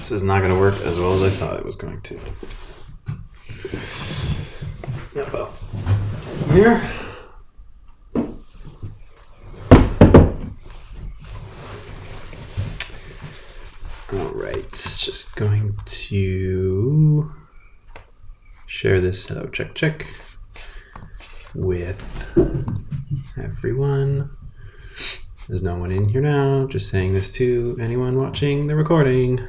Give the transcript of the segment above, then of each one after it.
This is not going to work as well as I thought it was going to. Yeah, well, here. All right, just going to share this hello check with everyone. There's no one in here now, just saying this to anyone watching the recording.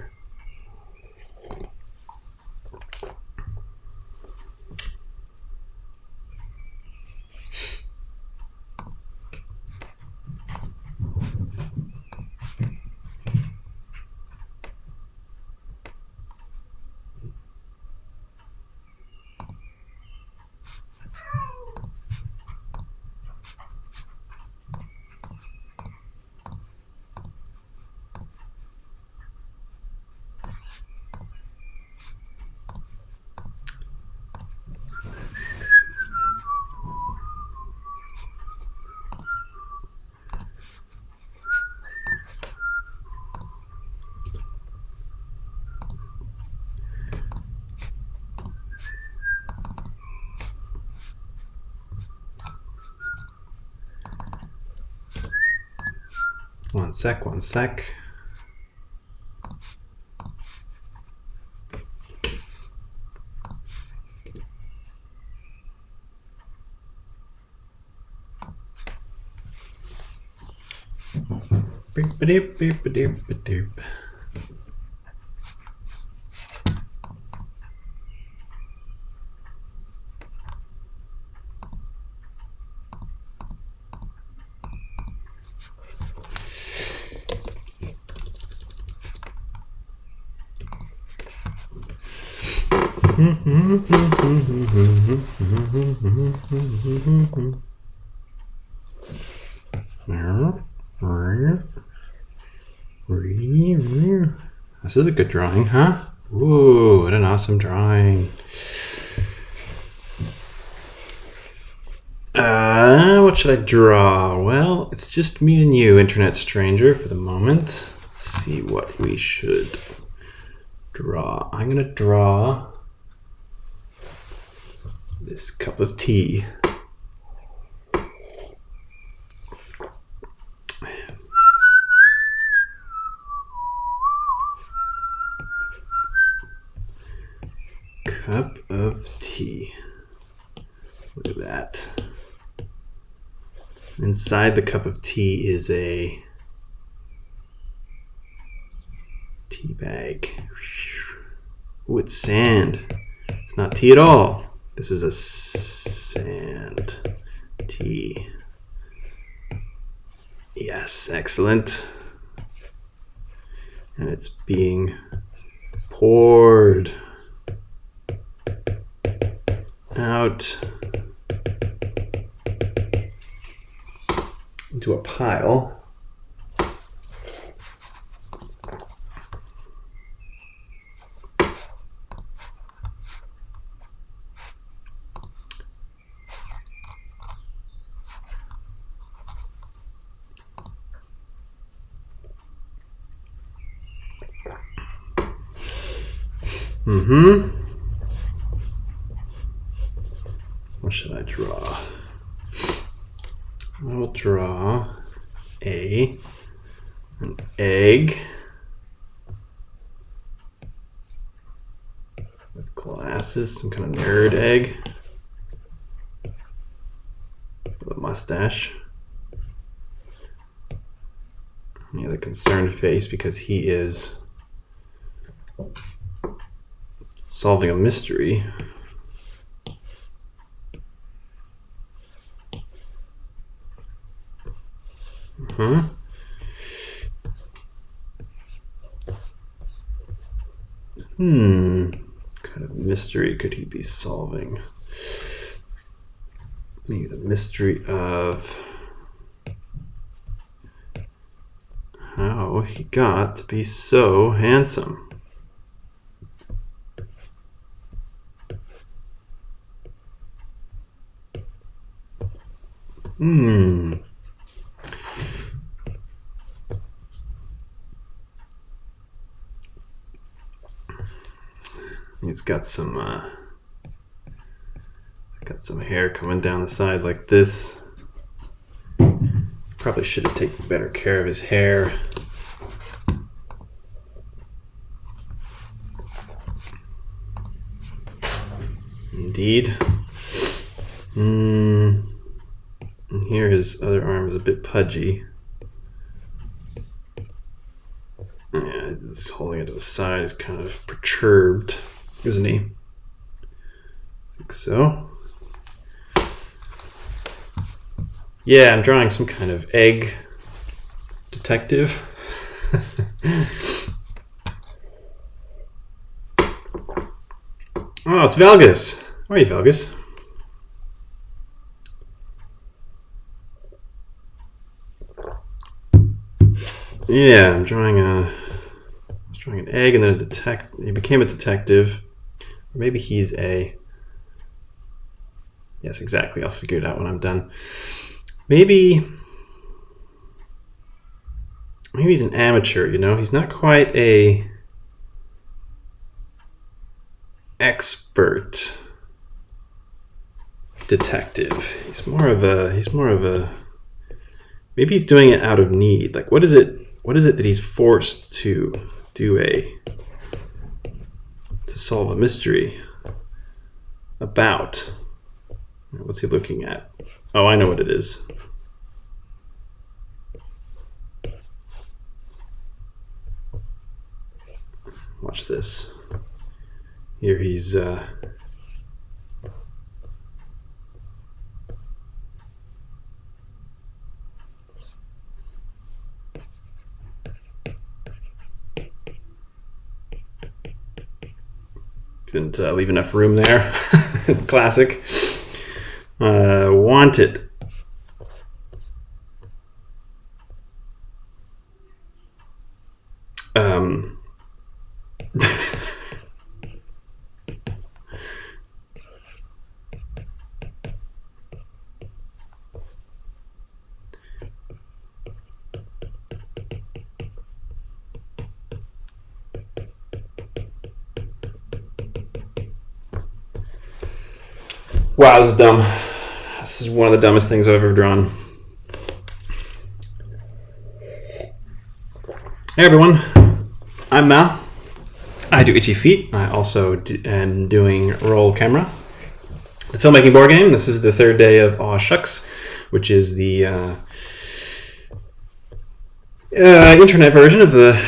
One sec. Beep-a-doop. This is a good drawing, huh? Ooh, what an awesome drawing. What should I draw? Well, it's just me and you, internet stranger, for the moment. Let's see what we should draw. I'm gonna draw this cup of tea. Cup of tea. Look at that. Inside the cup of tea is a tea bag. Ooh, it's sand. It's not tea at all. This is a sand tea. Yes, excellent. And it's being poured out into a pile. What should I draw? I'll draw an egg with glasses, some kind of nerd egg with a mustache. He has a concerned face because he is solving a mystery. What kind of mystery could he be solving? Maybe the mystery of how he got to be so handsome. He's got some hair coming down the side like this. Probably should have taken better care of his hair. Indeed. And here his other arm is a bit pudgy. Yeah, he's holding it to the side. He's kind of perturbed, isn't he? I think so. Yeah, I'm drawing some kind of egg detective. Oh, it's Valgus. Where are you, Valgus? Yeah, I'm drawing an egg and then he became a detective. Or maybe he's a... Yes, exactly. I'll figure it out when I'm done. Maybe he's an amateur, you know? He's not quite a expert detective. He's more of a maybe he's doing it out of need. Like what is it that he's forced to do to solve a mystery about? What's he looking at? Oh, I know what it is. Watch this. Here he's didn't leave enough room there. Classic. Wanted. Wow, this is dumb. This is one of the dumbest things I've ever drawn. Hey everyone, I'm Mal. I do Itchy Feet. I also am doing Roll Camera, the filmmaking board game. This is the third day of Aw Shucks, which is the internet version of the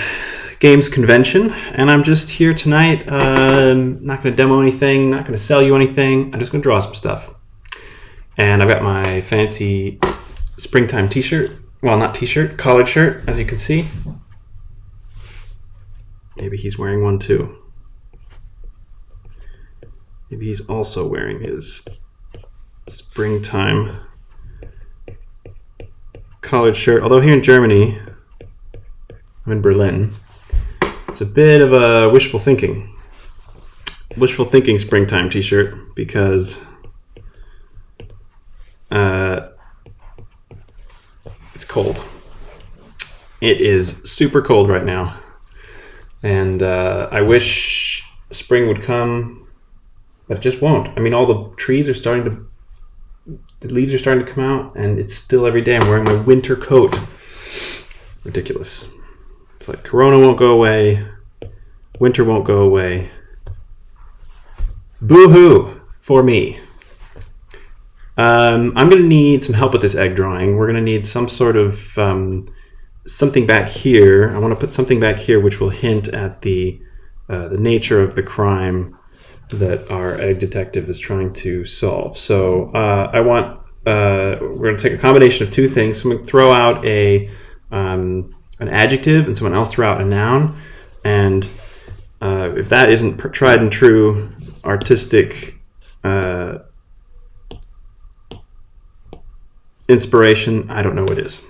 games convention. And I'm just here tonight. Not going to demo anything, not going to sell you anything. I'm just going to draw some stuff. And I've got my fancy springtime t-shirt. Well, not t-shirt, collared shirt, as you can see. Maybe he's wearing one too. Maybe he's also wearing his springtime collared shirt. Although here in Germany, I'm in Berlin, it's a bit of a wishful thinking springtime t-shirt because it's cold. It is super cold right now. And I wish spring would come, but it just won't. I mean, all the trees are the leaves are starting to come out, and it's still every day I'm wearing my winter coat. Ridiculous. It's like Corona won't go away, winter won't go away. Boo-hoo for me. I'm going to need some help with this egg drawing. We're going to need some sort of something back here. I want to put something back here which will hint at the nature of the crime that our egg detective is trying to solve. So we're going to take a combination of two things. Someone throw out an adjective and someone else throw out a noun. And if that isn't tried and true artistic inspiration, I don't know what is.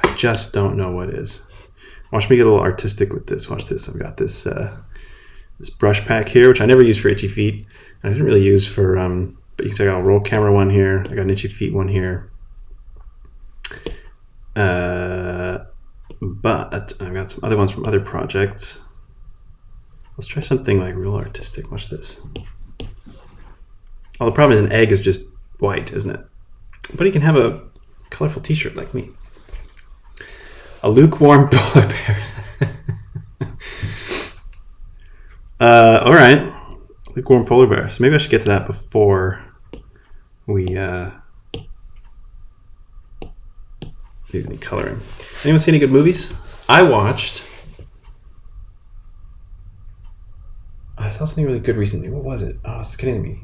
I just don't know what is. Watch me get a little artistic with this. Watch this. I've got this this brush pack here, which I never use for Itchy Feet. I didn't really use for, but you can see I got a Roll Camera one here. I got an Itchy Feet one here. But I've got some other ones from other projects. Let's try something like real artistic. Watch this. Oh, the problem is an egg is just white, isn't it? But he can have a colorful t-shirt like me. A lukewarm polar bear. All right. Lukewarm polar bear. So maybe I should get to that before we do any coloring. Anyone see any good movies? I saw something really good recently. What was it? Oh, it's kidding me.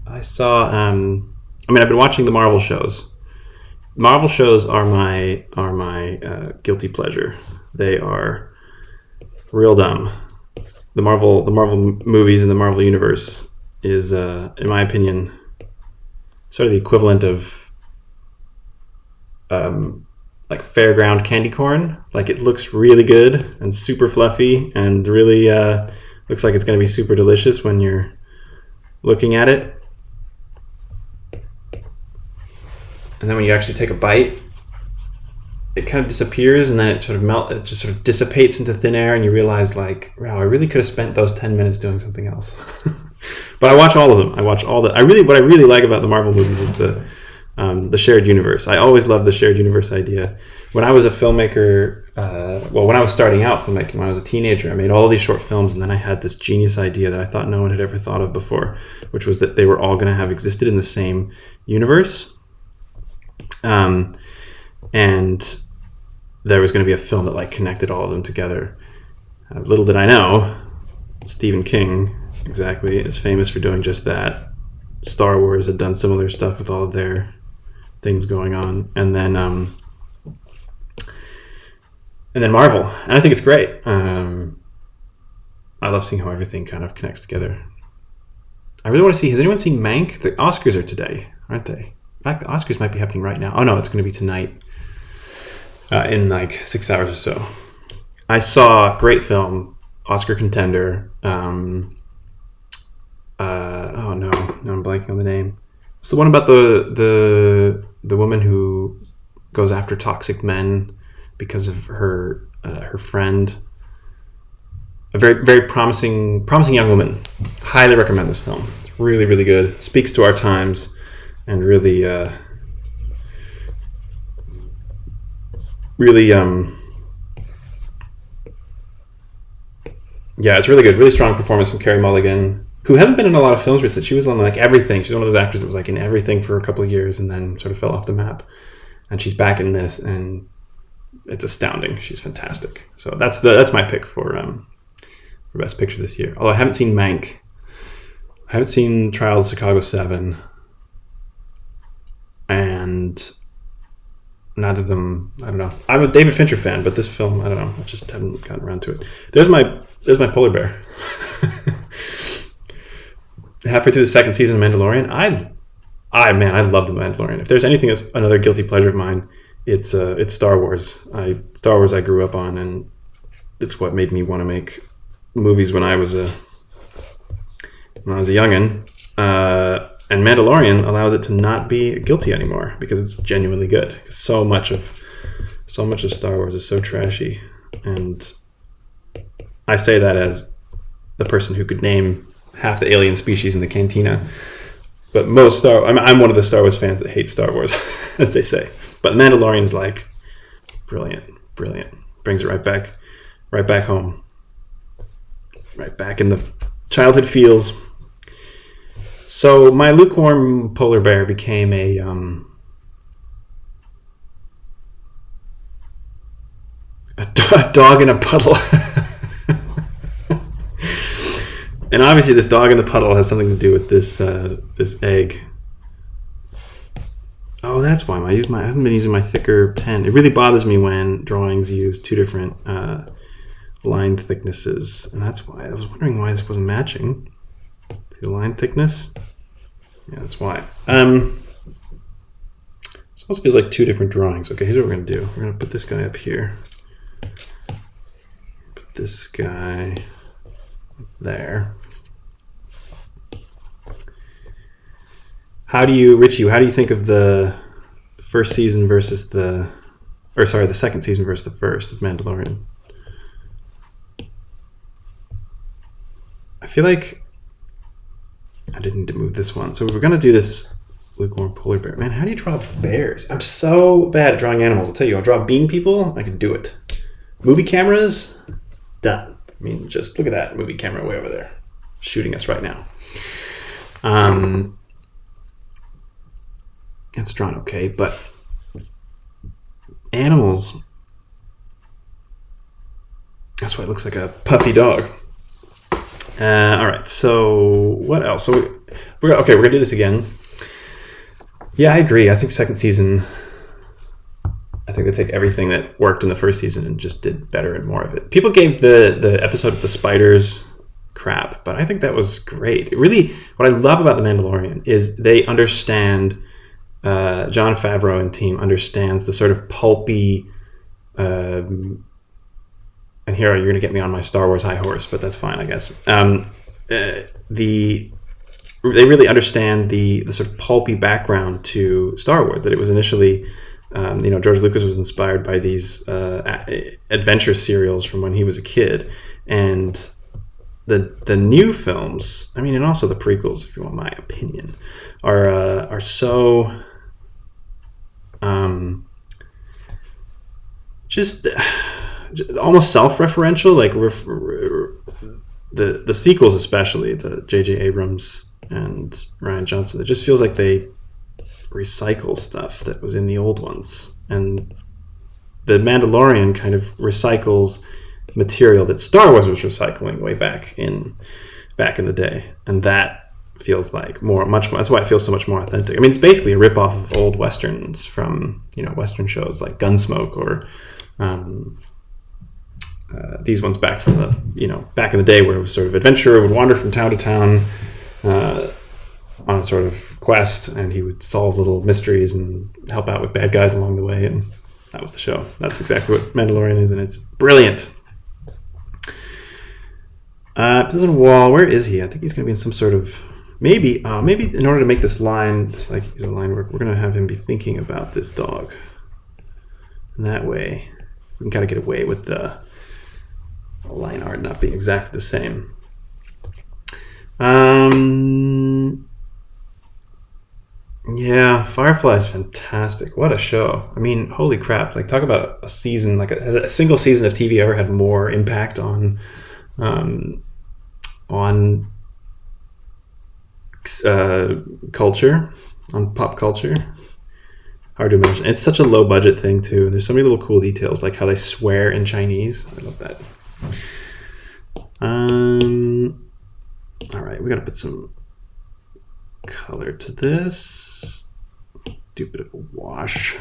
I saw. I've been watching the Marvel shows. Marvel shows are my guilty pleasure. They are real dumb. The Marvel movies and the Marvel universe is, in my opinion, sort of the equivalent of like fairground candy corn. Like, it looks really good and super fluffy and really looks like it's going to be super delicious when you're looking at it. And then when you actually take a bite, it kind of disappears, and then it just sort of dissipates into thin air, and you realize, like, wow, I really could have spent those 10 minutes doing something else. But I watch all of them. What I really like about the Marvel movies is the shared universe. I always loved the shared universe idea. When I was a filmmaker, when I was starting out filmmaking, when I was a teenager, I made all these short films, and then I had this genius idea that I thought no one had ever thought of before, which was that they were all going to have existed in the same universe. And there was going to be a film that, like, connected all of them together. Little did I know, Stephen King exactly is famous for doing just that. Star Wars had done similar stuff with all of their things going on, and then Marvel, and I think it's great. I love seeing how everything kind of connects together. I really want to see. Has anyone seen Mank? The Oscars are today, aren't they? In fact, the Oscars might be happening right now. Oh no, it's going to be tonight. In like 6 hours or so. I saw a great film, Oscar contender. Oh no, I'm blanking on the name. It's the one about the woman who goes after toxic men because of her friend. A very, very promising young woman. Highly recommend this film. It's really, really good. Speaks to our times and really it's really good. Really strong performance from Carey Mulligan, who hasn't been in a lot of films recently. She was on like everything. She's one of those actors that was like in everything for a couple of years and then sort of fell off the map. And she's back in this, and it's astounding. She's fantastic. So that's my pick for Best Picture this year. Although I haven't seen Mank. I haven't seen Trials of Chicago 7. And neither of them, I don't know. I'm a David Fincher fan, but this film, I don't know. I just haven't gotten around to it. There's my polar bear. Halfway through the second season of Mandalorian, I love the Mandalorian. If there's anything that's another guilty pleasure of mine, it's Star Wars. Star Wars I grew up on, and it's what made me want to make movies when I was a youngin'. And Mandalorian allows it to not be guilty anymore because it's genuinely good. So much of Star Wars is so trashy, and I say that as the person who could name half the alien species in the cantina. But I'm one of the Star Wars fans that hate Star Wars, as they say. But Mandalorian's like brilliant. Brings it right back home, right back in the childhood feels. So my lukewarm polar bear became a dog in a puddle. And obviously this dog in the puddle has something to do with this egg. Oh, that's why I haven't been using my thicker pen. It really bothers me when drawings use two different line thicknesses, and that's why. I was wondering why this wasn't matching. The line thickness? Yeah, that's why. This almost feels like two different drawings. Okay, here's what we're going to do. We're going to put this guy up here. Put this guy there. Richie, how do you think of the first season versus the second season versus the first of Mandalorian? feel like I didn't need to move this one. So we're going to do this lukewarm polar bear. Man, how do you draw bears? I'm so bad at drawing animals. I'll tell you, I'll draw bean people. I can do it. Movie cameras, done. I mean, just look at that movie camera way over there, shooting us right now. It's drawn okay, but animals, that's why it looks like a puffy dog. All right, so what else? So we're gonna do this again. Yeah, I agree. I think second season, I think they take everything that worked in the first season and just did better and more of it. People gave the episode of the spiders crap, but I think that was great. It really, what I love about The Mandalorian is they understand, Jon Favreau and team understands the sort of pulpy, and here you're going to get me on my Star Wars high horse, but that's fine, I guess. They really understand the sort of pulpy background to Star Wars, that it was initially, George Lucas was inspired by these adventure serials from when he was a kid, and the new films, I mean, and also the prequels, if you want my opinion, are so just almost self-referential, like the sequels, especially the J.J. Abrams and Rian Johnson. It just feels like they recycle stuff that was in the old ones, and The Mandalorian kind of recycles material that Star Wars was recycling way back in the day, and that feels like much more. That's why it feels so much more authentic. I mean, it's basically a ripoff of old westerns from Western shows like Gunsmoke or these ones back from back in the day, where it was sort of adventurer would wander from town to town on a sort of quest, and he would solve little mysteries and help out with bad guys along the way, and that was the show. That's exactly what Mandalorian is, and it's brilliant. There's a wall. Where is he? I think he's going to be in some sort of maybe in order to make this line, it's like he's a line work, we're going to have him be thinking about this dog, and that way we can kind of get away with the line art not being exactly the same. Yeah, Firefly's fantastic. What a show. I mean, holy crap. Like, talk about a season, like a single season of TV ever had more impact on culture, on pop culture. Hard to imagine. It's such a low budget thing too. There's so many little cool details, like how they swear in Chinese. I love that. All right, we got to put some color to this. Do a bit of a wash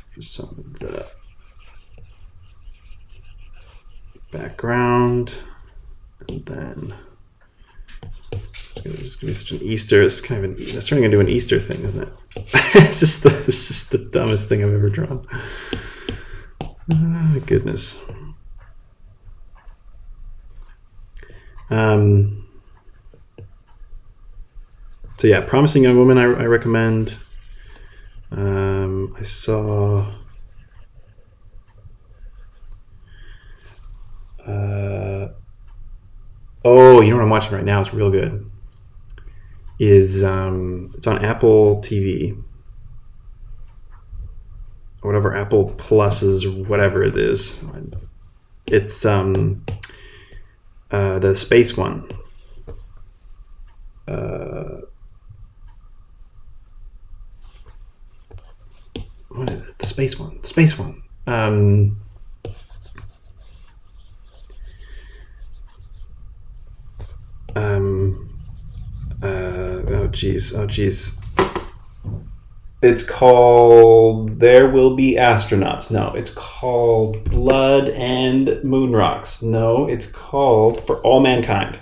for some of the background, and then this is going to be such an Easter. It's kind of it's turning into an Easter thing, isn't it? It's just the dumbest thing I've ever drawn. Oh my goodness. So yeah, Promising Young Woman I recommend. I saw you know what I'm watching right now? It's real good. It's on Apple TV, or whatever, Apple Pluses, or whatever it is. It's the space one. What is it? The space one. The space one. Oh geez. It's called There Will Be Astronauts. No, it's called Blood and Moon Rocks. No, it's called For All Mankind.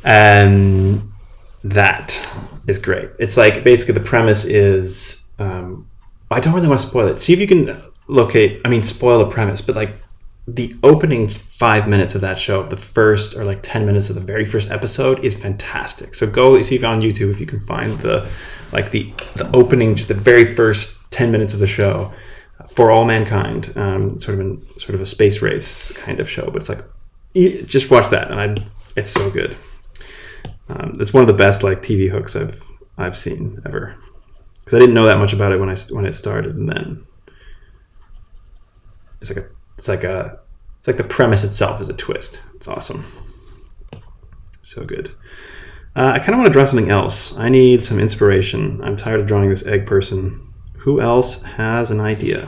And that is great. It's like, basically the premise is, I don't really want to spoil it. See if you can spoil the premise, but like the opening 5 minutes of that show, the first or like 10 minutes of the very first episode is fantastic. So go see if on YouTube if you can find the opening, just the very first 10 minutes of the show. For All Mankind, sort of a space race kind of show. But it's like, just watch that, and it's so good. It's one of the best like TV hooks I've seen ever, because I didn't know that much about it when it started, and then it's like the premise itself is a twist. It's awesome, so good. I kind of want to draw something else. I need some inspiration. I'm tired of drawing this egg person. Who else has an idea?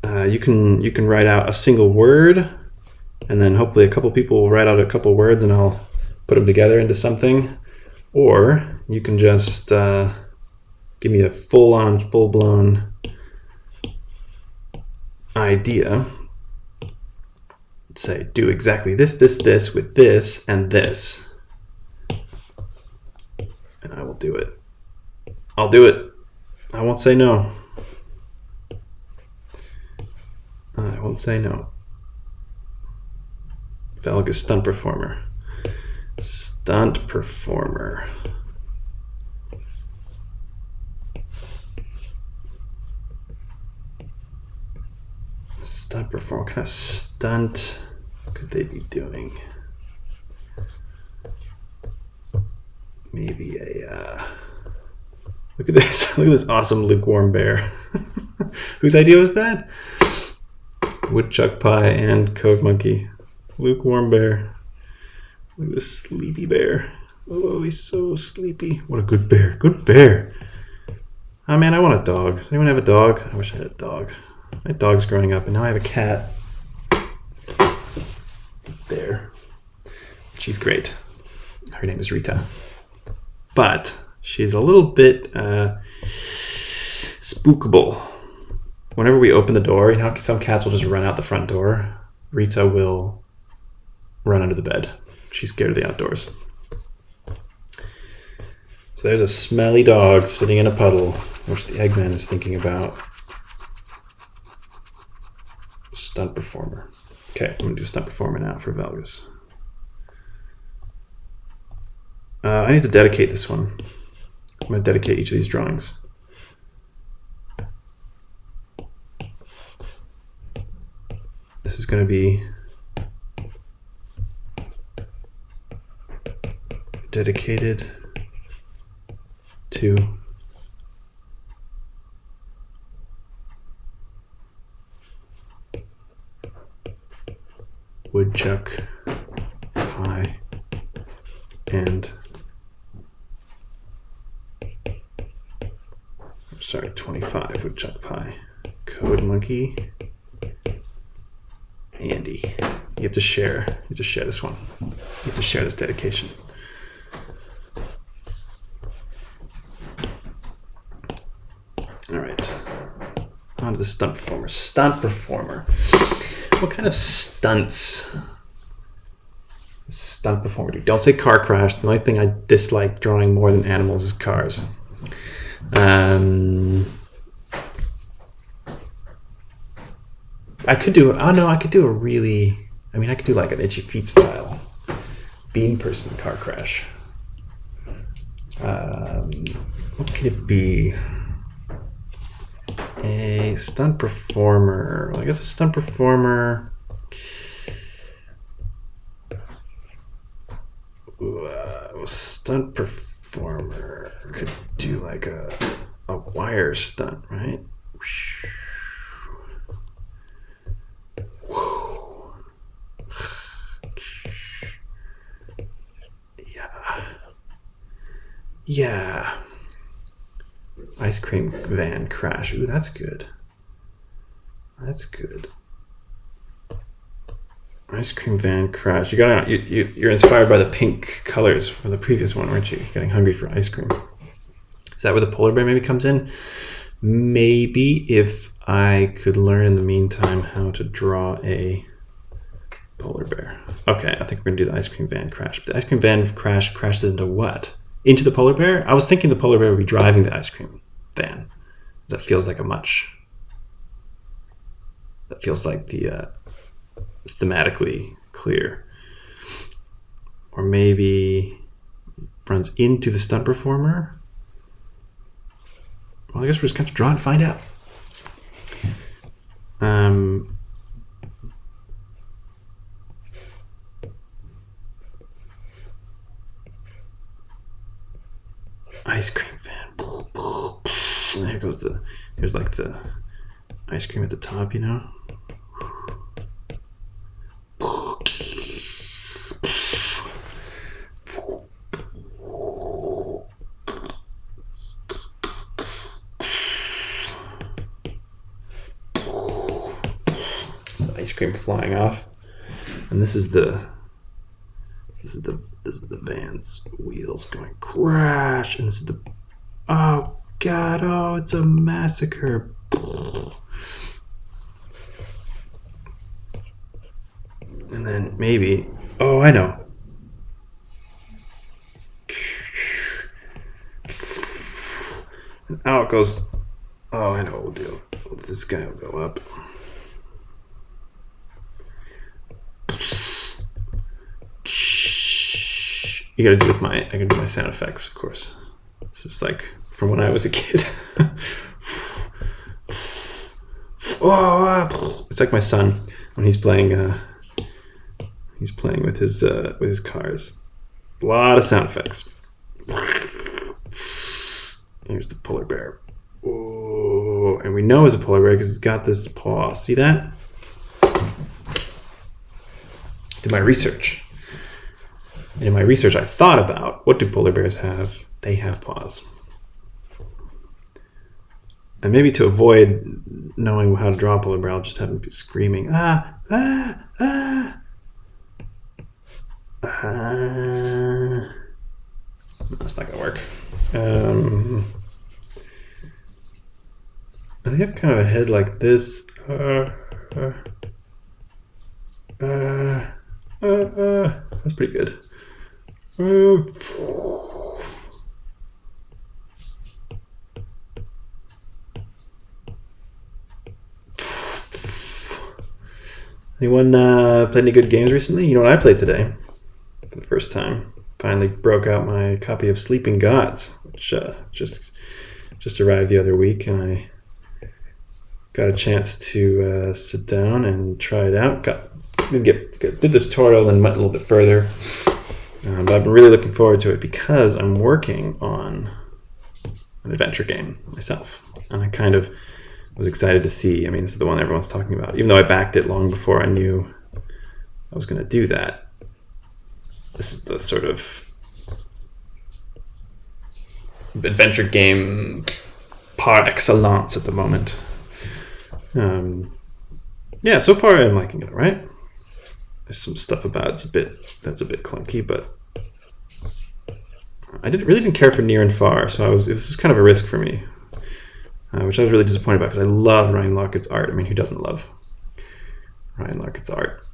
You can write out a single word, and then hopefully a couple people will write out a couple words, and I'll put them together into something. Or you can just give me a full-blown idea. Say, do exactly this with this and this, and I will do it. I'll do it. I won't say no. I won't say no. Valgus stunt performer. Stunt performer. Stunt performer. What kind of stunt could they be doing? Maybe a look at this. Look at this awesome lukewarm bear. Whose idea was that? Woodchuck pie and code monkey. Lukewarm bear. Look at this sleepy bear. Oh, he's so sleepy. What a good bear. Good bear. Oh man, I want a dog. Does anyone have a dog? I wish I had a dog. My dog's growing up, and now I have a cat. Bear. She's great. Her name is Rita. But she's a little bit spookable. Whenever we open the door, you know how some cats will just run out the front door? Rita will run under the bed. She's scared of the outdoors. So there's a smelly dog sitting in a puddle, which the Eggman is thinking about. Stunt performer. Okay, I'm going to do stunt performer now for Valgus. I need to dedicate this one. I'm going to dedicate each of these drawings. This is going to be dedicated to woodchuck pie and 25 woodchuck pie. Code monkey. Andy. You have to share. You have to share this one. You have to share this dedication. All right. On to the stunt performer. Stunt performer. What kind of stunts? Stunt performer do? Don't say car crash. The only thing I dislike drawing more than animals is cars. I could do like an Itchy Feet style bean person car crash. What could it be? A stunt performer. Well, I guess a stunt performer. Stunt performer could do like a wire stunt, right? Yeah. Ice cream van crash. Ooh, that's good. That's good. Ice cream van crash. You're inspired by the pink colors from the previous one, weren't you? Getting hungry for ice cream. Is that where the polar bear maybe comes in? Maybe if I could learn in the meantime how to draw a polar bear. Okay, I think we're gonna do the ice cream van crash. The ice cream van crash crashes into what? Into the polar bear? I was thinking the polar bear would be driving the ice cream van. That feels like that feels like the thematically clear. Or maybe runs into the stunt performer. Well, I guess we're just going to draw and find out. Ice cream fan. And there goes here's like the ice cream at the top, you know? The ice cream flying off. And this is the van's wheels going crash, and this is the, oh god, oh, it's a massacre. And then maybe, oh, I know. And out it goes. Oh, I know what we'll do. This guy will go up. You gotta do with I gotta do my sound effects, of course. This is like from when I was a kid. It's like my son when he's playing with his cars. A lot of sound effects. Here's the polar bear. Oh, and we know it's a polar bear because it's got this paw. See that? Did my research. And in my research, I thought about, what do polar bears have? They have paws. And maybe to avoid knowing how to draw a polar bear, I'll just have them be screaming, ah, ah, ah. No, that's not going to work. I think I have kind of a head like this. That's pretty good. Anyone played any good games recently? You know what I played today for the first time? Finally broke out my copy of Sleeping Gods, which just arrived the other week, and I got a chance to sit down and try it out. Did the tutorial and went a little bit further. But I've been really looking forward to it because I'm working on an adventure game myself. And I kind of was excited to see, I mean, this is the one everyone's talking about. Even though I backed it long before I knew I was going to do that. This is the sort of adventure game par excellence at the moment. Yeah, so far I'm liking it, right? There's some stuff about that's a bit clunky, but I really didn't care for near and far, so it was just kind of a risk for me, which I was really disappointed about because I love Ryan Lauka's art. I mean, who doesn't love Ryan Lauka's art?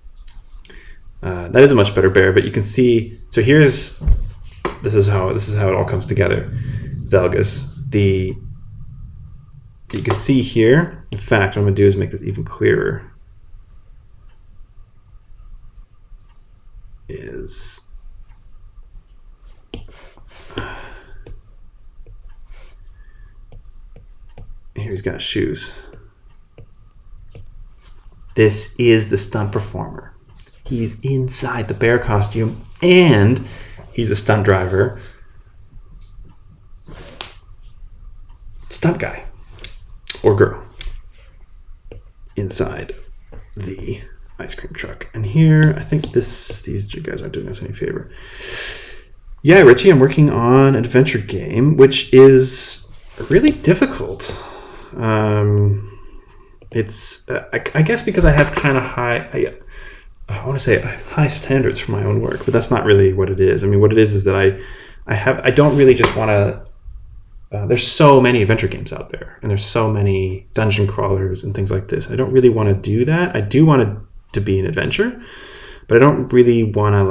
That is a much better bear, but you can see. So this is how it all comes together. Velgus, you can see here. In fact, what I'm gonna do is make this even clearer. Here he's got shoes. This is the stunt performer. He's inside the bear costume and he's a stunt driver. Stunt guy or girl inside the ice cream truck. And here, I think these guys aren't doing us any favor. Yeah, Richie, I'm working on an adventure game, which is really difficult. It's, I guess because I have kind of high standards for my own work, but that's not really what it is. I mean, what it is that I don't really just want to, there's so many adventure games out there, and there's so many dungeon crawlers and things like this. I don't really want to do that. I do want to be an adventure, but I don't really want to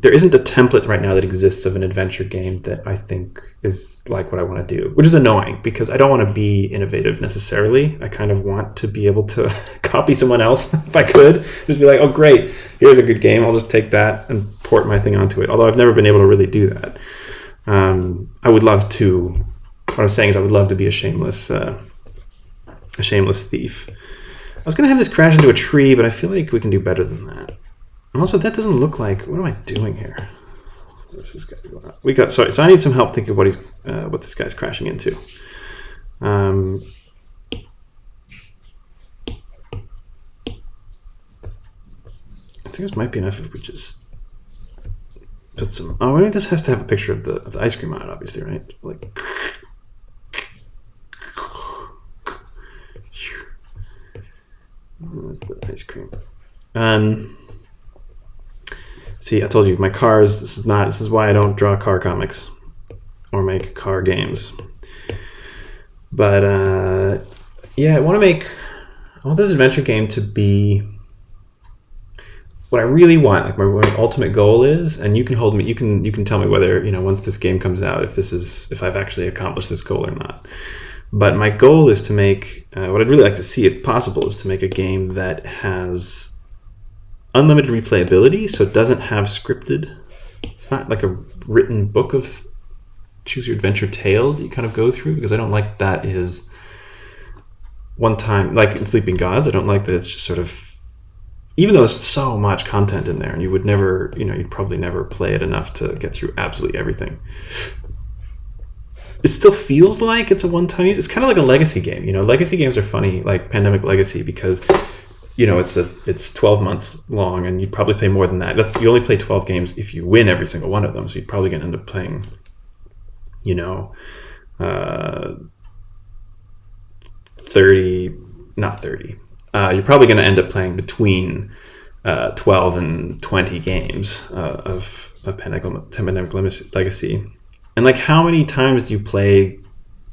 there isn't a template right now that exists of an adventure game that I think is like what I want to do, which is annoying because I don't want to be innovative necessarily. I kind of want to be able to copy someone else if I could. Just be like, oh great, here's a good game. I'll just take that and port my thing onto it. Although I've never been able to really do that. I would love to what I'm saying is I would love to be a shameless thief. I was gonna have this crash into a tree, but I feel like we can do better than that. And also, that doesn't look like. What am I doing here? This is going on. Sorry. So I need some help thinking what this guy's crashing into. I think this might be enough if we just put some. Oh, I mean, this has to have a picture of the ice cream on it, obviously, right? Like. Where's the ice cream? See, I told you, my cars. This is why I don't draw car comics or make car games. But yeah, I want this adventure game to be what I really want. Like my ultimate goal is, and you can hold me. You can tell me whether once this game comes out if I've actually accomplished this goal or not. But my goal is to make what I'd really like to see, if possible, is to make a game that has unlimited replayability, so it doesn't have scripted. It's not like a written book of choose your adventure tales that you kind of go through, because I don't like that is one time, like in Sleeping Gods, I don't like that it's just sort of, even though there's so much content in there and you would never, you'd probably never play it enough to get through absolutely everything. It still feels like it's a one-time use. It's kind of like a legacy game. Legacy games are funny, like Pandemic Legacy, because it's 12 months long, and you'd probably play more than that. You only play 12 games if you win every single one of them, so you're probably going to end up playing, 30, not 30. You're probably going to end up playing between 12 and 20 games of Pandemic Legacy. And like, how many times do you play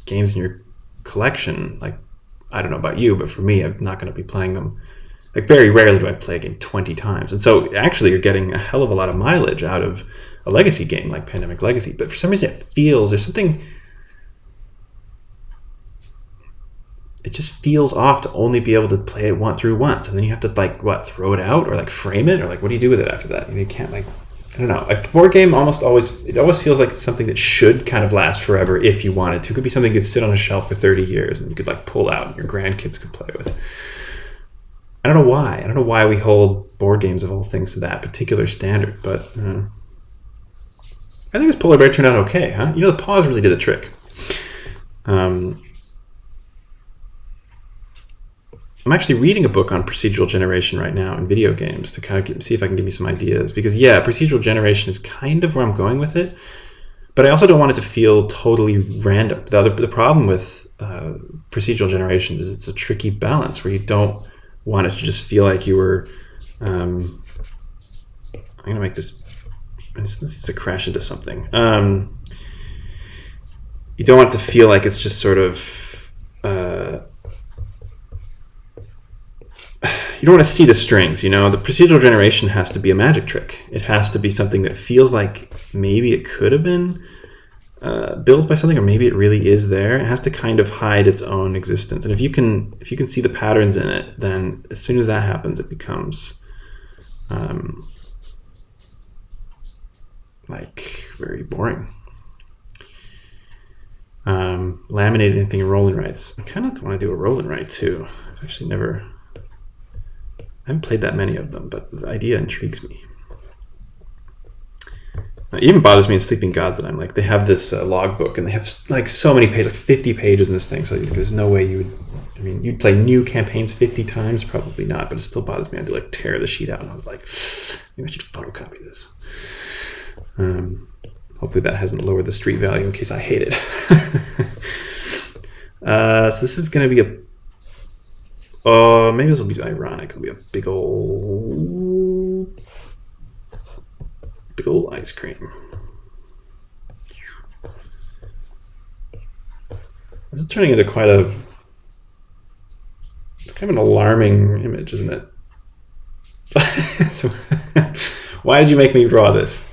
games in your collection? Like, I don't know about you, but for me, I'm not going to be playing them. Like, very rarely do I play a game 20 times. And so actually you're getting a hell of a lot of mileage out of a legacy game like Pandemic Legacy. But for some reason there's something, it just feels off to only be able to play it through once. And then you have to throw it out or like frame it, or like, what do you do with it after that? You can't I don't know. A board game always feels like it's something that should kind of last forever if you wanted to. It could be something you could sit on a shelf for 30 years and you could pull out and your grandkids could play with. I don't know why. I don't know why we hold board games of all things to that particular standard, but I think this polar bear turned out okay, huh? The paws really did the trick. I'm actually reading a book on procedural generation right now in video games to kind of see if I can give you some ideas. Because, yeah, procedural generation is kind of where I'm going with it. But I also don't want it to feel totally random. The problem with procedural generation is it's a tricky balance where you don't want it to just feel like you were... I'm going to make this needs to crash into something. You don't want it to feel like it's just sort of... you don't want to see the strings, The procedural generation has to be a magic trick. It has to be something that feels like maybe it could have been built by something, or maybe it really is there. It has to kind of hide its own existence. And if you can see the patterns in it, then as soon as that happens, it becomes very boring. Laminate anything in roll and writes. I kind of want to do a roll and write too. I've actually I haven't played that many of them, but the idea intrigues me. It even bothers me in Sleeping Gods that I'm they have this logbook, and they have so many pages, 50 pages in this thing, so there's no way you'd play new campaigns 50 times? Probably not, but it still bothers me. I had to tear the sheet out, and I was like, maybe I should photocopy this. Hopefully that hasn't lowered the street value in case I hate it. So this is going to be maybe this will be ironic. It'll be a big old ice cream. This is turning into it's kind of an alarming image, isn't it? So, why did you make me draw this?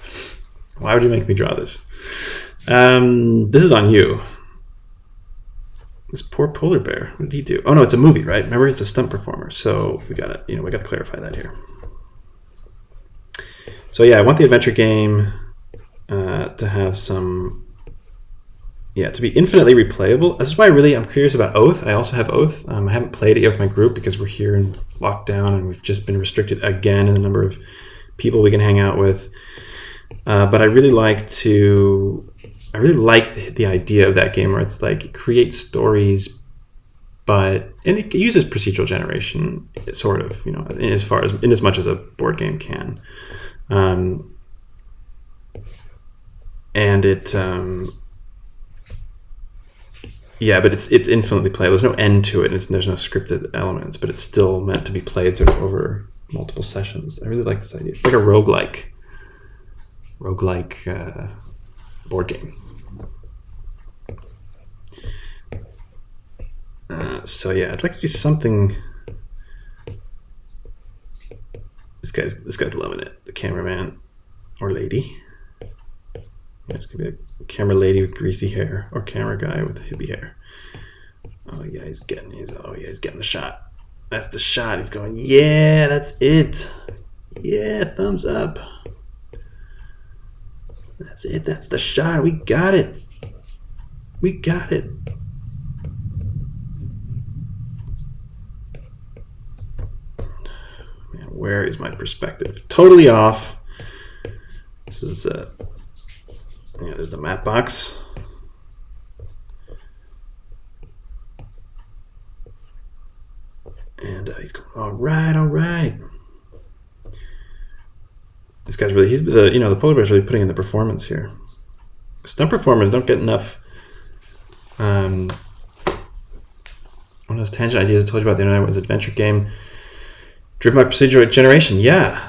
Why would you make me draw this? This is on you. This poor polar bear. What did he do? Oh no, it's a movie, right? Remember, it's a stunt performer. So we gotta clarify that here. So yeah, I want the adventure game to have some yeah, to be infinitely replayable. This is why I'm curious about Oath. I also have Oath. I haven't played it yet with my group because we're here in lockdown and we've just been restricted again in the number of people we can hang out with. But I really like the idea of that game where it's like it creates stories, and it uses procedural generation, sort of, in as much as a board game can, and it. Yeah, but it's infinitely playable. There's no end to it. There's no scripted elements, but it's still meant to be played sort of over multiple sessions. I really like this idea. It's like a roguelike board game. So yeah, I'd like to do something. This guy's loving it. The cameraman or lady. Yeah, it's gonna be a camera lady with greasy hair or camera guy with hippie hair. Oh yeah, he's getting the shot. That's the shot. He's going, yeah, that's it. Yeah, thumbs up. That's it. That's the shot. We got it. Man, where is my perspective? Totally off. This is there's the map box. And he's going, all right. This guy's really, the polar bear's really putting in the performance here. Stunt performers don't get enough. One of those tangent ideas I told you about the other night was an adventure game driven by procedural generation. Yeah.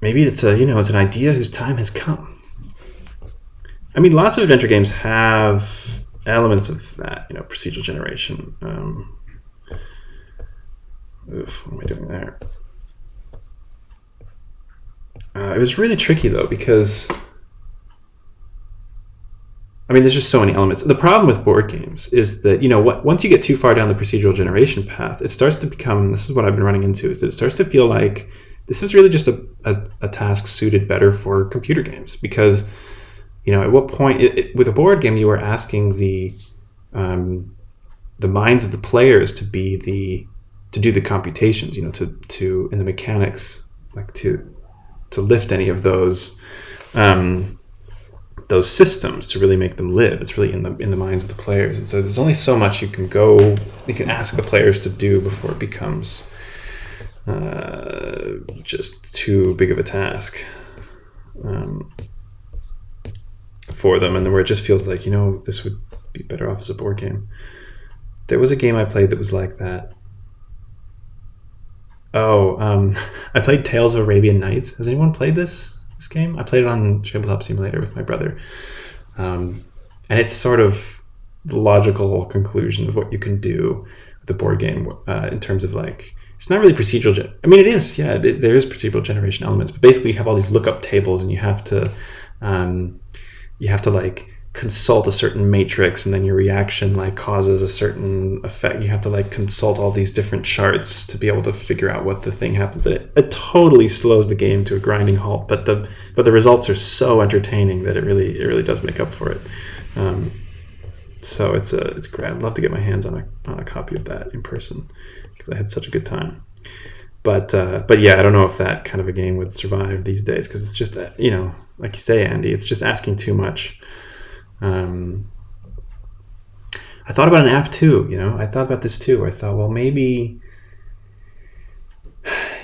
Maybe it's it's an idea whose time has come. I mean, lots of adventure games have elements of that, procedural generation. What am I doing there? It was really tricky though because there's just so many elements. The problem with board games is that once you get too far down the procedural generation path, it starts to become. This is what I've been running into. Is that it starts to feel like this is really just a task suited better for computer games because at what point with a board game you are asking the minds of the players to do the computations, to in the mechanics, like to lift any of those systems to really make them live. It's really in the minds of the players, and so there's only so much you can ask the players to do before it becomes just too big of a task for them, and where it just feels like this would be better off as a board game. There was a game I played that was like that. I played Tales of Arabian Nights. Has anyone played this game? I played it on Tabletop Simulator with my brother. And it's sort of the logical conclusion of what you can do with the board game in terms of it's not really procedural. It is, yeah, there is procedural generation elements, but basically you have all these lookup tables and you have to consult a certain matrix, and then your reaction causes a certain effect. You have to consult all these different charts to be able to figure out what the thing happens. It totally slows the game to a grinding halt, but the results are so entertaining that it really does make up for it. So it's great. I'd love to get my hands on a copy of that in person because I had such a good time. But yeah, I don't know if that kind of a game would survive these days because it's just like you say, Andy, it's just asking too much. I thought about an app too. I thought about this too. I thought, well, maybe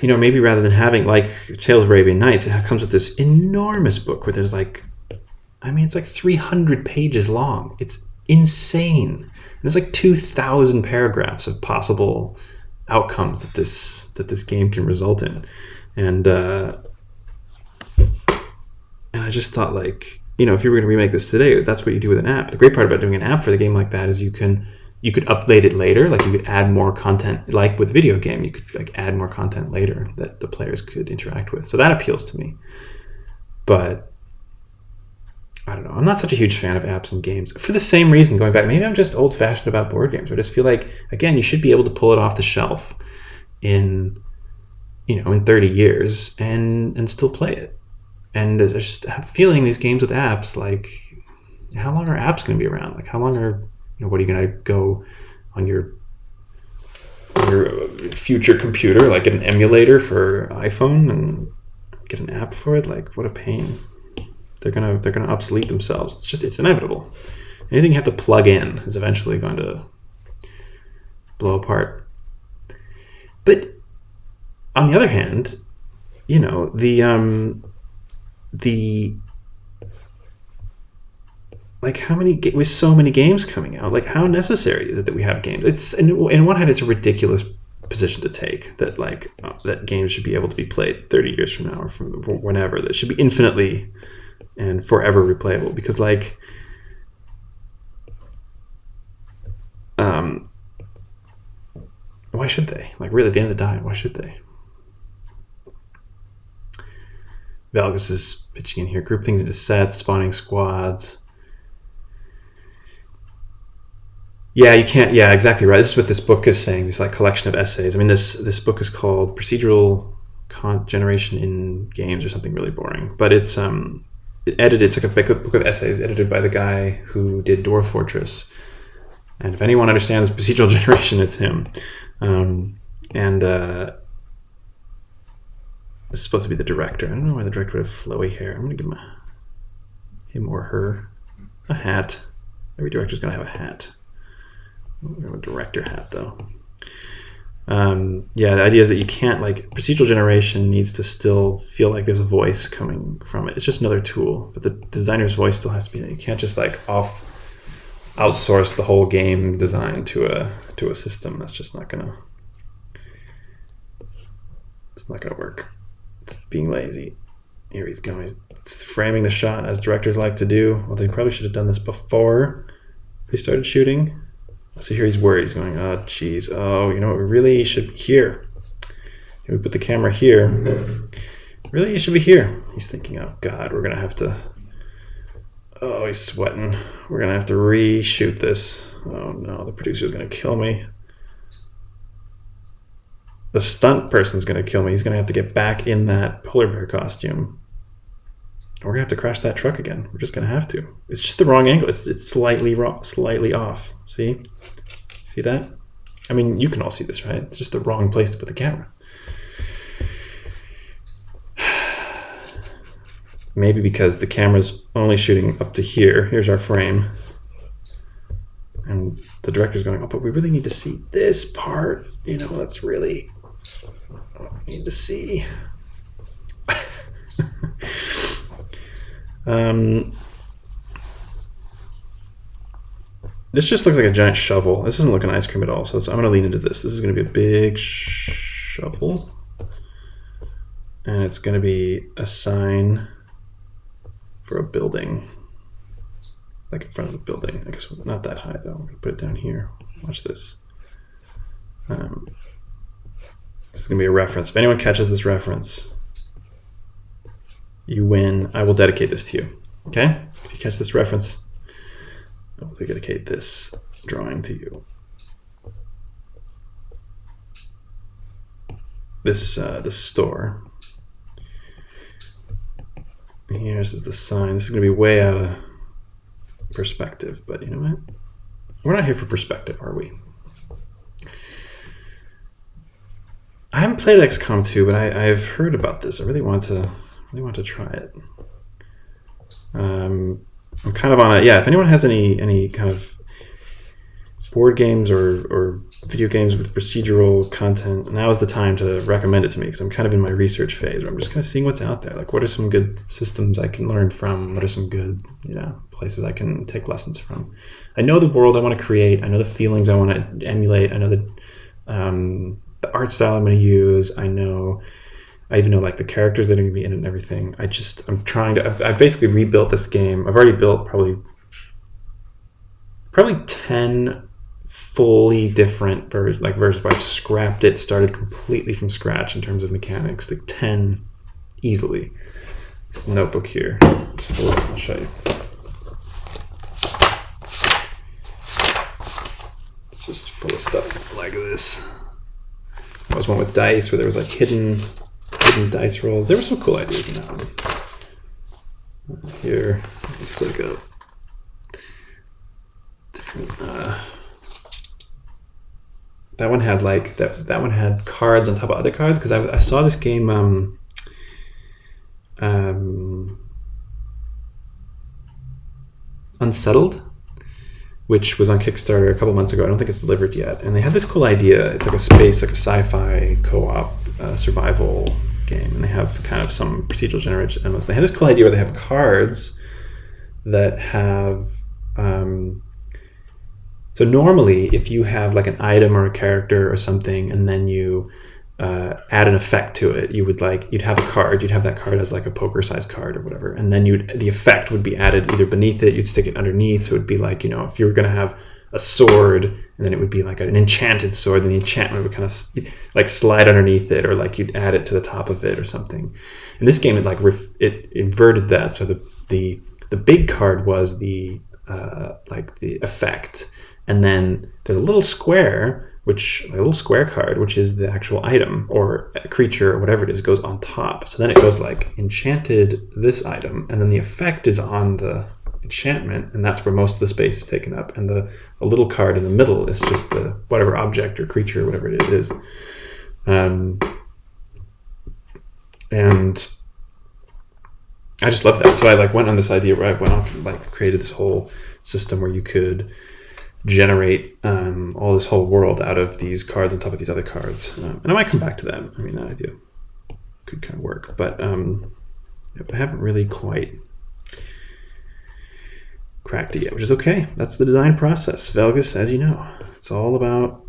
rather than having Tales of Arabian Nights, it comes with this enormous book where there's it's 300 pages long. It's insane. And there's 2,000 paragraphs of possible outcomes that this game can result in, and I just thought if you were going to remake this today, that's what you do with an app. The great part about doing an app for the game like that is you could update it later. You could add more content, like with video game, you could add more content later that the players could interact with. So that appeals to me. But I don't know. I'm not such a huge fan of apps and games for the same reason. Going back, maybe I'm just old-fashioned about board games. I just feel again, you should be able to pull it off the shelf in 30 years and still play it. And I just have a feeling these games with apps, how long are apps going to be around? Like, how long are, what are you going to go on your future computer, like get an emulator for iPhone and get an app for it? Like, what a pain. They're gonna obsolete themselves. It's inevitable. Anything you have to plug in is eventually going to blow apart. But on the other hand, the like, how many with so many games coming out, like, how necessary is it that we have games? It's in one hand, it's a ridiculous position to take that that games should be able to be played 30 years from now or from whenever. That should be infinitely and forever replayable, because why should they? Like, really, at the end of the day, why should they? Valgus is pitching in here. Group things into sets, spawning squads. Yeah, you can't. Yeah, exactly right. This is what this book is saying. This collection of essays. I mean, this book is called Procedural Generation in Games or something really boring. But it's edited. It's like a book of essays edited by the guy who did Dwarf Fortress. And if anyone understands procedural generation, it's him. This is supposed to be the director. I don't know why the director would have flowy hair. I'm going to give him or her a hat. Every director's going to have a hat. We have a director hat, though. The idea is that you can't, procedural generation needs to still feel like there's a voice coming from it. It's just another tool, but the designer's voice still has to be there. You can't just outsource the whole game design to a system. That's just not gonna. It's not gonna work. It's being lazy. Here he's going. He's framing the shot as directors like to do. Well, they probably should have done this before they started shooting. So here he's worried. He's going, oh, geez. Oh, we really should be here. We put the camera here. Really, it should be here. He's thinking, oh, God, we're going to have to... Oh, he's sweating. We're going to have to reshoot this. Oh, no, the producer's going to kill me. The stunt person's going to kill me. He's going to have to get back in that polar bear costume. We're going to have to crash that truck again. We're just going to have to. It's just the wrong angle. It's slightly off. See? See that? I mean, you can all see this, right? It's just the wrong place to put the camera. Maybe because the camera's only shooting up to here. Here's our frame. And the director's going, oh, but we really need to see this part. That's really what we need to see. This just looks like a giant shovel. This doesn't look an ice cream at all, so I'm going to lean into this. This is going to be a big shovel. And it's going to be a sign for a building. Like in front of a building. I guess not that high, though. I'm going to put it down here. Watch this. This is going to be a reference. If anyone catches this reference, you win. I will dedicate this to you. Okay? If you catch this reference, I will dedicate this drawing to you. This store. Here's the sign. This is going to be way out of perspective, but you know what? We're not here for perspective, are we? I haven't played XCOM 2, but I've heard about this. I really want to try it. I'm kind of on if anyone has any kind of board games or video games with procedural content, now is the time to recommend it to me, because I'm kind of in my research phase where I'm just kind of seeing what's out there. Like, what are some good systems I can learn from? What are some good places I can take lessons from? I know the world I want to create. I know the feelings I want to emulate. I know the art style I'm going to use. I even know the characters that are going to be in it and everything. I've basically rebuilt this game. I've already built probably 10 fully different versions where I've scrapped it, started completely from scratch in terms of mechanics, 10 easily. This notebook here, it's full of, I'll show you. It's just full of stuff like this. There was one with dice where there was hidden dice rolls. There were some cool ideas in that one. Here, just That one had like that one had cards on top of other cards, because I saw this game Unsettled, which was on Kickstarter a couple months ago. I don't think it's delivered yet. And they had this cool idea. It's like a space, like a sci-fi co-op survival game, and they have kind of some procedural generated elements. They had this cool idea where they have cards that have so normally if you have like an item or a character or something, and then you add an effect to it, you'd have a card, you'd have that card as like a poker sized card or whatever, and then the effect would be added either beneath it, you'd stick it underneath, so it would be like, if you were going to have a sword, and then it would be like an enchanted sword, then the enchantment would kind of like slide underneath it, or like you'd add it to the top of it or something. In this game, it inverted that, so the big card was the effect, and then there's a little square card, which is the actual item or creature or whatever it is, goes on top. So then it goes like enchanted this item, and then the effect is on the enchantment, and that's where most of the space is taken up. And a little card in the middle is just the whatever object or creature or whatever it is. And I just love that. So I went on this idea where I went off and created this whole system where you could generate all this whole world out of these cards on top of these other cards. And I might come back to that. I mean, that idea could kind of work, but I haven't really quite cracked it yet, which is okay. That's the design process. Velgus, as you know, it's all about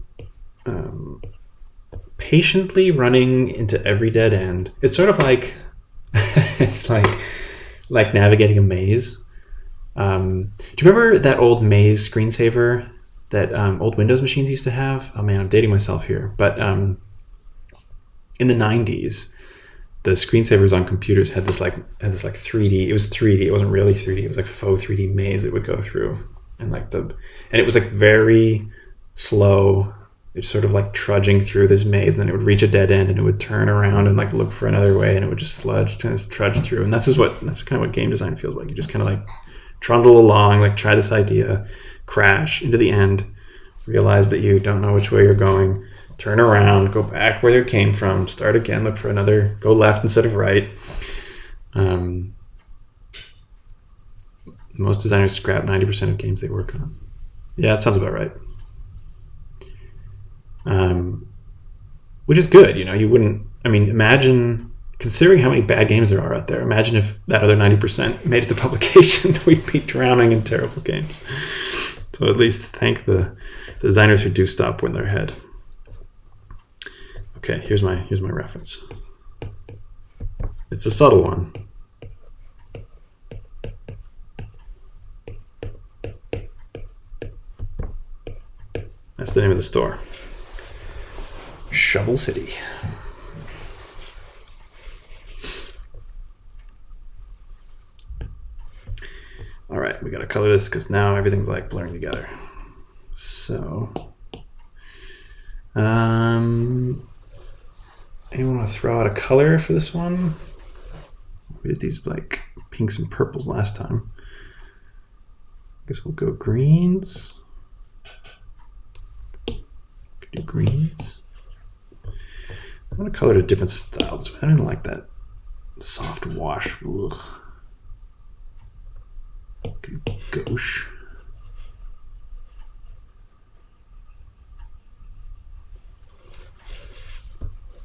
patiently running into every dead end. It's sort of like it's like navigating a maze. Do you remember that old maze screensaver that old Windows machines used to have? Oh man, I'm dating myself here. But in the 90s, the screensavers on computers had this 3D. It was 3D. It wasn't really 3D. It was like faux 3D maze that would go through, and it was like very slow. It's sort of like trudging through this maze, and then it would reach a dead end, and it would turn around and look for another way, and it would just trudge through. And that's kind of what game design feels like. You just kind of trundle along, try this idea, crash into the end, realize that you don't know which way you're going, turn around, go back where you came from, start again, look for another, go left instead of right. Most designers scrap 90% of games they work on. Yeah, that sounds about right. Which is good, you wouldn't, imagine, considering how many bad games there are out there, imagine if that other 90% made it to publication. We'd be drowning in terrible games. So at least thank the designers who do stop when they're ahead. Okay, here's my reference. It's a subtle one. That's the name of the store. Shovel City. All right, we got to color this because now everything's blurring together. So, anyone want to throw out a color for this one? We did these pinks and purples last time. I guess we'll go greens. Do greens. I want to color it a different style. I don't like that soft wash. Ugh. Gauche.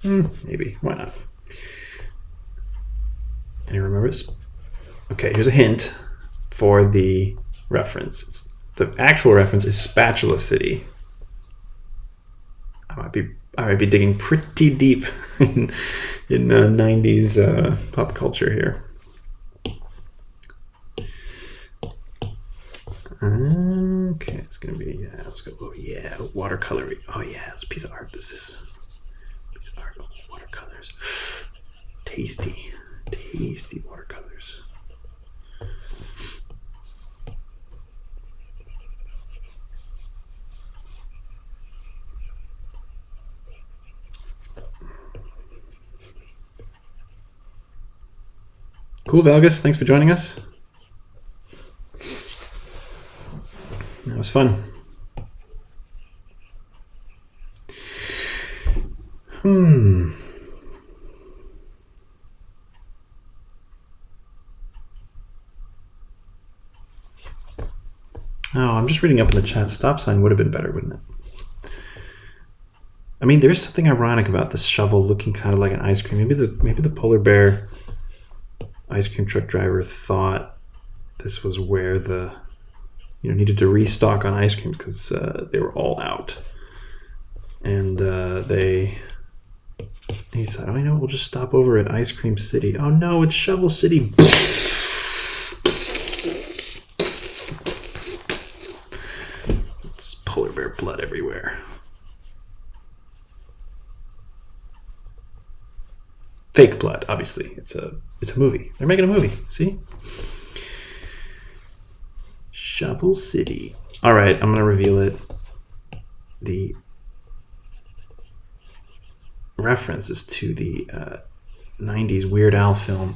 Maybe. Why not? Anyone remember this? Okay, here's a hint for the reference. The actual reference is Spatula City. I might be digging pretty deep in the 90s pop culture here. Okay, it's gonna be let's go. Oh yeah, watercolory. Oh yeah, it's a piece of art. This is a piece of art. Oh, watercolors, tasty watercolors. Cool, Valgus. Thanks for joining us. That was was fun. Oh, I'm just reading up in the chat. Stop sign would have been better, wouldn't it? I mean, there's something ironic about this shovel looking kind of like an ice cream. Maybe the polar bear ice cream truck driver thought this was where the needed to restock on ice cream because they were all out, and he said, "Oh, we'll just stop over at Ice Cream City." Oh no, it's Shovel City. It's polar bear blood everywhere. Fake blood, obviously. It's a movie. They're making a movie. See? Shovel City. All right, I'm gonna reveal it. The references to the 90s Weird Al film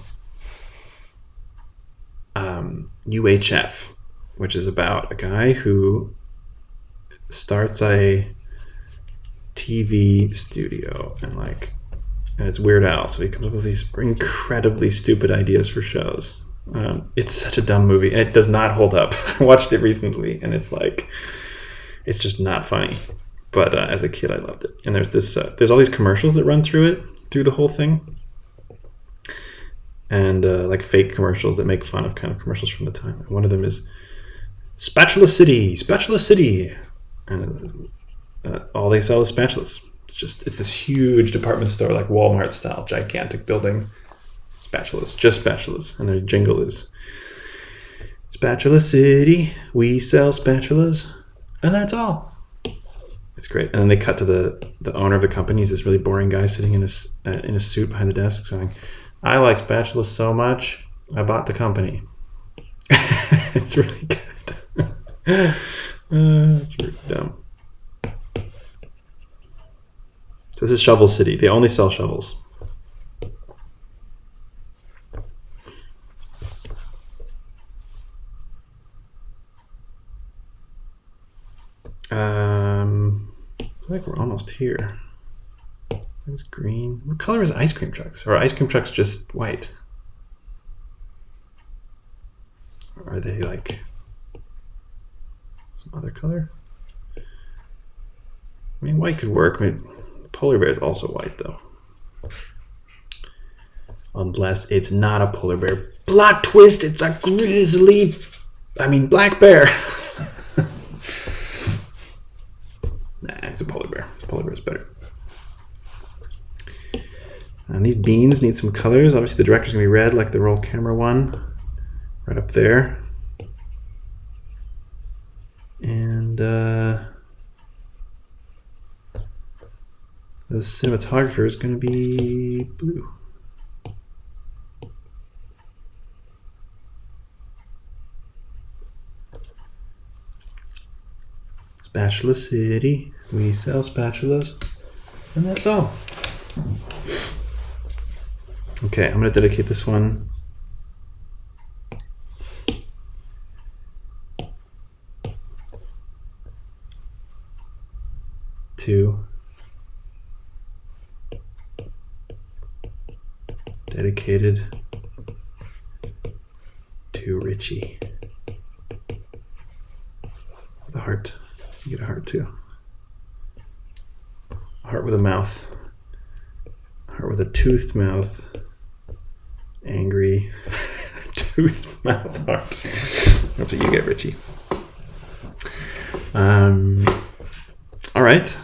UHF, which is about a guy who starts a TV studio and it's Weird Al, so he comes up with these incredibly stupid ideas for shows. It's such a dumb movie, and it does not hold up. I watched it recently, and it's just not funny. But as a kid, I loved it. And there's all these commercials that run through the whole thing, and fake commercials that make fun of kind of commercials from the time. And one of them is Spatula City, and all they sell is spatulas. It's this huge department store, like Walmart style, gigantic building. Spatulas, just spatulas, and their jingle is Spatula City, we sell spatulas, and that's all. It's great. And then they cut to the owner of the company. He's this really boring guy sitting in a suit behind the desk saying, "I like spatulas so much, I bought the company." It's really good. It's really dumb. This is Shovel City. They only sell shovels. I feel like we're almost here. There's green. What color is ice cream trucks? Or are ice cream trucks just white? Or are they some other color? I mean, white could work. I mean, the polar bear is also white, though. Unless it's not a polar bear. Plot twist, it's a black bear. Nah, it's a polar bear. Polar bear is better. And these beans need some colors. Obviously, the director's going to be red, like the roll camera one. Right up there. And the cinematographer is going to be blue. Spatula City, we sell spatulas, and that's all. Okay, I'm going to dedicate this one to Richie. The heart. You get a heart too. A heart with a mouth. A heart with a toothed mouth. Angry. Toothed mouth heart. That's what you get, Richie. All right.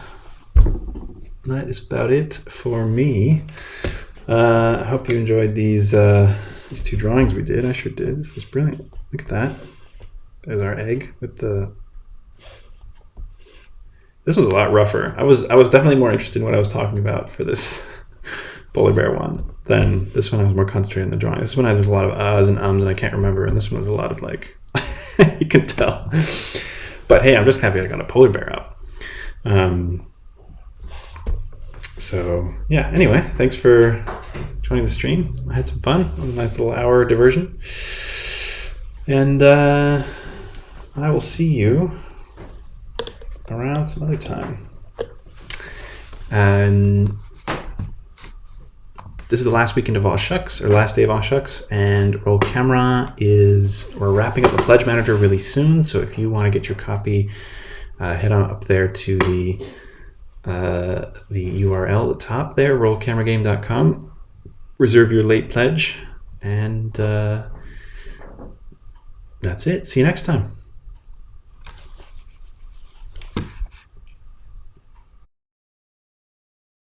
That is about it for me. I hope you enjoyed these two drawings we did. I sure did. This is brilliant. Look at that. There's our egg with the... This was a lot rougher. I was definitely more interested in what I was talking about for this polar bear one than this one. I was more concentrated on the drawing. This one there's a lot of uhs and ums and I can't remember, and this one was a lot of you can tell. But hey, I'm just happy I got a polar bear out. So yeah, anyway, thanks for joining the stream. I had some fun. It was a nice little hour diversion. And I will see you around some other time. And this is the last weekend of All Shucks, or last day of All Shucks, and Roll Camera we're wrapping up the Pledge Manager really soon, so if you want to get your copy, head on up there to the URL at the top there, rollcameragame.com. Reserve your late pledge, and that's it. See you next time.